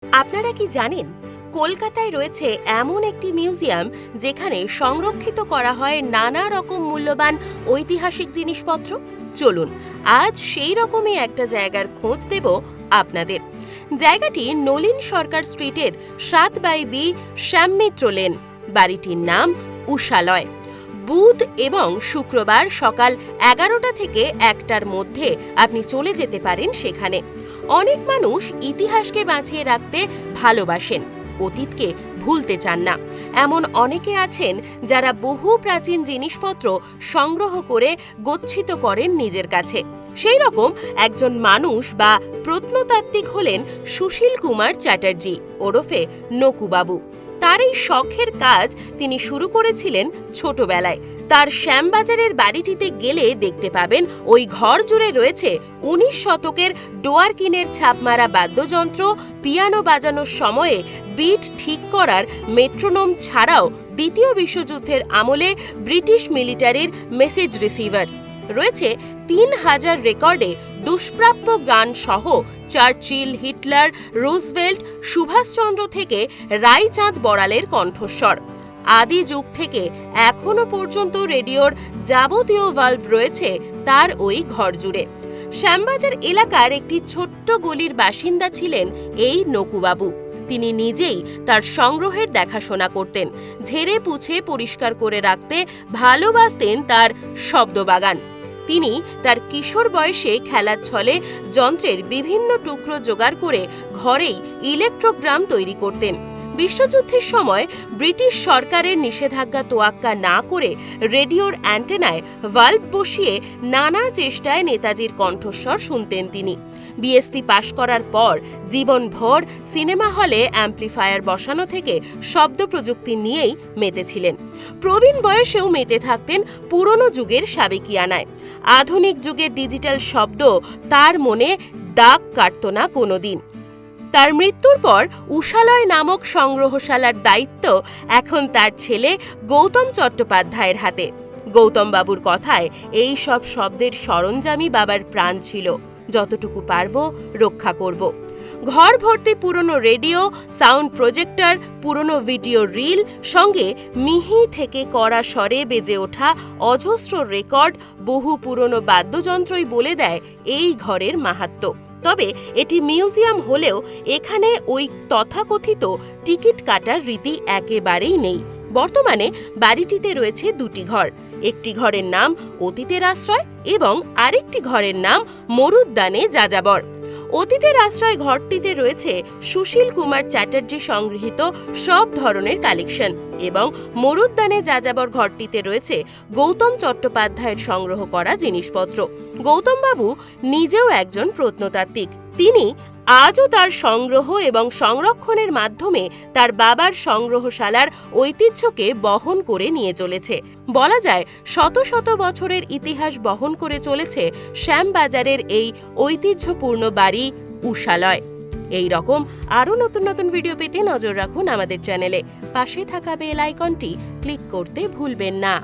আপনারা কি জানেন কলকাতায় রয়েছে এমন একটি মিউজিয়াম যেখানে সংরক্ষিত করা হয় নানা রকম মূল্যবান ঐতিহাসিক জিনিসপত্র? চলুন আজ সেই রকমই একটা জায়গার খোঁজ দেব আপনাদের। জায়গাটি নলিন সরকার স্ট্রিটের 7/B শ্যামমিত্র লেন। বাড়িটির নাম উষালয়। বুধ এবং শুক্রবার সকাল 11টা থেকে 1টার মধ্যে আপনি চলে যেতে পারেন সেখানে। অনেক মানুষ ইতিহাসকে বাঁচিয়ে রাখতে ভালোবাসেন, অতীতকে ভুলতে চান না। এমন অনেকে আছেন যারা বহু প্রাচীন জিনিসপত্র সংগ্রহ করে গচ্ছিত করেন নিজের কাছে। সেই রকম একজন মানুষ বা প্রত্নতাত্ত্বিক হলেন সুশীল কুমার চ্যাটার্জি ওরফে নকুবাবু। তার এই শখের কাজ তিনি শুরু করেছিলেন ছোটবেলায়। তার শ্যামবাজারের বাড়িটিতে গেলে দেখতে পাবেন ওই ঘর জুড়ে রয়েছে 19 শতকের ডোয়ারকিনের ছাপমারা বাদ্যযন্ত্র, পিয়ানো বাজানোর সময়ে বিট ঠিক করার মেট্রোনোম ছাড়াও দ্বিতীয় বিশ্বযুদ্ধের আমলে ব্রিটিশ মিলিটারির মেসেজ রিসিভার। রয়েছে 3000 রেকর্ডে দুষ্প্রাপ্য গান সহ চার্চিল, হিটলার, রুজভেল্ট, সুভাষচন্দ্র থেকে রায়চাঁদ বড়ালের কণ্ঠস্বর। আদি যুগ থেকে এখনো পর্যন্ত রেডিওর যাবতীয় ভাল্ব রয়েছে তার ওই ঘর জুড়ে। শ্যামবাজার এলাকার একটি ছোট্ট গলির বাসিন্দা ছিলেন এই নকুবাবু। তিনি নিজেই তার সংগ্রহের দেখাশোনা করতেন, ঝেড়ে পুছে পরিষ্কার করে রাখতে ভালোবাসতেন তার শব্দবাগান। তিনি তার কিশোর বয়সে খেলার ছলে যন্ত্রের বিভিন্ন টুকরো জোগাড় করে ঘরেই ইলেকট্রোগ্রাম তৈরি করতেন। বিশ্বযুদ্ধের সময় ব্রিটিশ সরকারের নিষেধাজ্ঞা তোয়াক্কা না করে রেডিওর অ্যান্টেনায় ভাল্ব বসিয়ে নানা চেষ্টায় নেতাজির কণ্ঠস্বর শুনতেন তিনি। বিএসসি পাশ করার পর জীবনভর সিনেমা হলে অ্যাম্প্লিফায়ার বসানো থেকে শব্দ প্রযুক্তি নিয়েই মেতেছিলেন। প্রবীণ বয়সেও মেতে থাকতেন পুরনো যুগের সাবেকিয়ানায়। আধুনিক যুগের ডিজিটাল শব্দ তার মনে দাগ কাটত না কোনোদিন। তার মৃত্যুর পর উষালয় নামক সংগ্রহশালার দায়িত্ব এখন তার ছেলে গৌতম চট্টোপাধ্যায়ের হাতে। গৌতম বাবুর কথায় এই সব শব্দের সরঞ্জামই বাবার প্রাণ ছিল, যতটুকু পারবো রক্ষা করব। ঘর ভর্তি পুরনো রেডিও, সাউন্ড প্রজেক্টর, পুরনো ভিডিও রিল, সঙ্গে মিহি থেকে কড়া স্বরে বেজে ওঠা অজস্র রেকর্ড, বহু পুরনো বাদ্যযন্ত্রই বলে দেয় এই ঘরের মাহাত্ম্য। তবে এটি মিউজিয়াম হলেও এখানে ওই তথাকথিত টিকিট কাটার রীতি একেবারেই নেই। বর্তমানে বাড়িটিতে রয়েছে 2টি ঘর। একটি ঘরের নাম অতীতের আশ্রয় এবং আরেকটি ঘরের নাম মরুদ্যানে যাযাবর। অতীতের আশ্রয় ঘরটিতে রয়েছে সুশীল কুমার চ্যাটার্জি সংগৃহীত সব ধরনের কালেকশন এবং মরুদ্যানে যাযাবর ঘরটিতে রয়েছে গৌতম চট্টোপাধ্যায়ের সংগ্রহ করা জিনিসপত্র। গৌতমবাবু নিজেও একজন প্রত্নতাত্ত্বিক। তিনি আজও তার সংগ্রহ এবং সংরক্ষণের মাধ্যমে তার বাবার সংগ্রহশালার ঐতিহ্যকে বহন করে নিয়ে চলেছে। বলা যায় শত শত বছরের ইতিহাস বহন করে চলেছে শ্যামবাজারের এই ঐতিহ্যপূর্ণ বাড়ি উষালয়। এই রকম আরও নতুন নতুন ভিডিও পেতে নজর রাখুন আমাদের চ্যানেলে। পাশে থাকা বেল আইকনটি ক্লিক করতে ভুলবেন না।